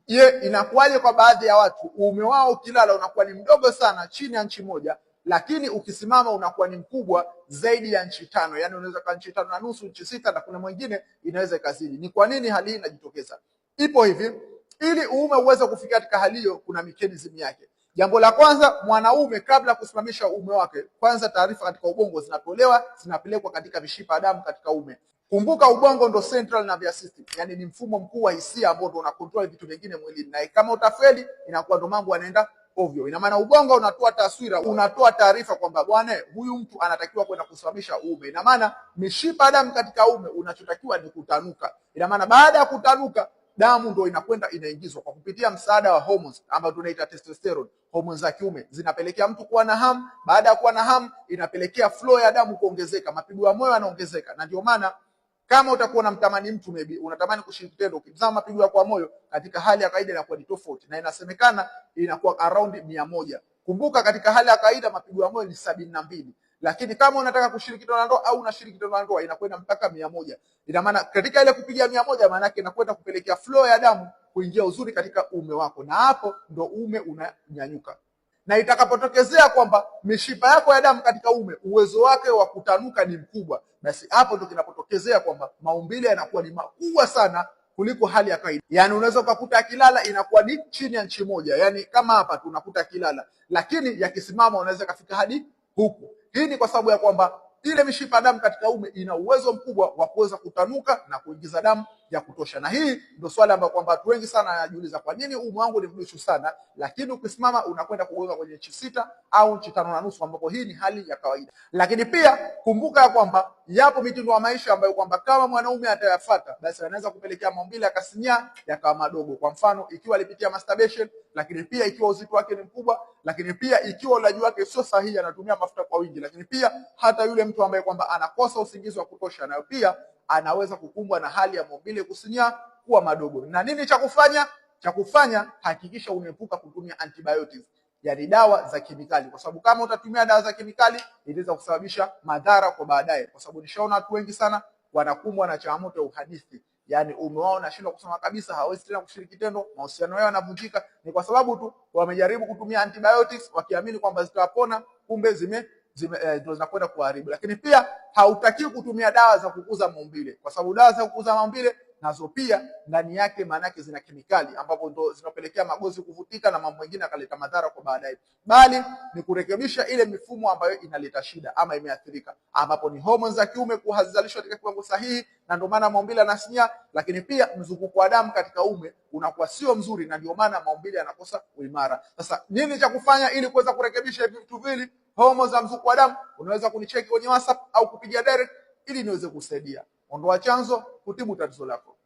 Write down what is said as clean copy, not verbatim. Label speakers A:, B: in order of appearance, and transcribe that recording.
A: Je, inakuwaje kwa baadhi ya watu uume wao ukilala unakuwa ni mdogo sana, chini ya inchi moja, lakini ukisimama unakuwa ni mkubwa zaidi ya inchi 5? Yani unaweza kwa inchi 5.5, inchi 6, na kuna mwingine inaweza ikazidi. Ni kwa nini hali hii inajitokeza? Ipo hivi, ili uume uweze kufika katika hali hiyo kuna mechanism yake. Jambo la kwanza, mwanaume kabla kusimamisha uume wake, kwanza taarifa katika ubongo zinatolewa, zinapelekwa katika mishipa ya damu katika uume. Kumbuka ubongo ndo central nervous system, yani ni mfumo mkuu wa hisia ambao ndo unakontrol vitu vingine mwilini, na kama utafeli inakuwa ndo mambo yanaenda ovyo. Ina maana ubongo unatoa taswira, unatoa taarifa kwamba bwana, huyu mtu anatakiwa kwenda kusimamisha uume. Ina maana mishipa ya damu katika uume unachotakiwa ni kutanuka. Ina maana baada ya kutanuka damu ndo inakwenda inaingizwa kwa kupitia msaada wa hormones ambazo tunaita testosterone, hormones za kiume zinapelekea mtu kuwa na hamu. Baada ya kuwa na hamu inapelekea flow ya damu kuongezeka, mapigo ya moyo yanaongezeka. Na ndio maana kama utakuwa unamtamani mtu, maybe unatamani kushiriki tendo, ukitazama mapigo yako ya moyo katika hali ya kawaida inakuwa ni tofauti, na inasemekana inakuwa around 100. Kumbuka katika hali ya kawaida mapigo ya moyo ni 72, lakini kama unataka kushiriki tendo la ndoa au unashiriki tendo la ndoa inakwenda mpaka 100. Ina maana katika ile kupiga 100 maana yake inakwenda kupelekea flow ya damu kuingia uzuri katika uume wako, na hapo ndo uume unanyanyuka. Na itakapotokezea kwamba mishipa yako ya damu katika uume uwezo wake wa kutanuka ni mkubwa, basi hapo ndo kinapotokezea kwamba maumbile yanakuwa ni makubwa sana kuliko hali ya kawaida. Yani unaweza ukakuta akilala inakuwa ni chini ya inchi moja, yani kama hapa tunakuta akilala, lakini yakisimama unaweza kafika hadi huku. Hii ni kwa sababu ya kwamba ile mishipa damu katika uume ina uwezo mkubwa wa kuweza kutanuka na kuingiza damu ya kutosha. Na hii ndio swali ambalo kwamba watu wengi sana wanajiuliza, kwa nini uume wangu ni mdogo sana, lakini ukisimama unakwenda kugonga kwenye inchi 6 au inchi 5.5, ambapo hii ni hali ya kawaida. Lakini pia kumbuka ya kwamba yapo mitindo ya maisha ambayo kwamba kama mwanaume atayafuata, basi anaweza kupelekea maumbile akasinyaa yakawa madogo. Kwa mfano, ikiwa alipitia masturbation, lakini pia ikiwa uzito wake ni mkubwa, lakini pia ikiwa ulaji wake sio sahihi, anatumia mafuta kwa wingi, lakini pia hata yule mtu ambaye kwamba anakosa usingizi wa kutosha, nayo pia anaweza kukumbwa na hali ya maumbile kusinyaa kuwa madogo. Na nini cha kufanya? Cha kufanya, hakikisha unaepuka kutumia antibiotics, yani dawa za kemikali, kwa sababu kama utatumia dawa za kemikali inaweza kusababisha madhara kwa baadaye. Kwa sababu nishaona watu wengi sana wanakumbwa na changamoto ya uhadithi, yani uume wao unashindwa kusoma kabisa, hawezi tena kushiriki tendo, mahusiano yao yanavunjika, ni kwa sababu tu wamejaribu kutumia antibiotics wakiamini kwamba zitawapona, kumbe ndio zinakwenda kuharibu. Lakini pia hautakiwi kutumia dawa za kukuza maumbile, kwa sababu dawa za kukuza maumbile nazo pia ndani yake maana yake zina kemikali ambapo ndo zinapelekea magozi kuvutika na mambo mengine akaleta madhara kwa baadaye. Bali ni kurekebisha ile mifumo ambayo inaleta shida ama imeathirika, ambapo ni hormones za kiume kuhazalishwa katika kiwango sahihi, na ndio maana maumbile yanasinyaa. Lakini pia mzunguko wa damu katika uume unakuwa sio mzuri, na ndio maana maumbile yanakosa uimara. Sasa nini cha kufanya ili kuweza kurekebisha hivi vitu vili, hormones za mzunguko wa damu? Unaweza kunicheki kwenye WhatsApp au kupigia direct ili niweze kusaidia. Ondoa chanzo, kutibu tatizo lako.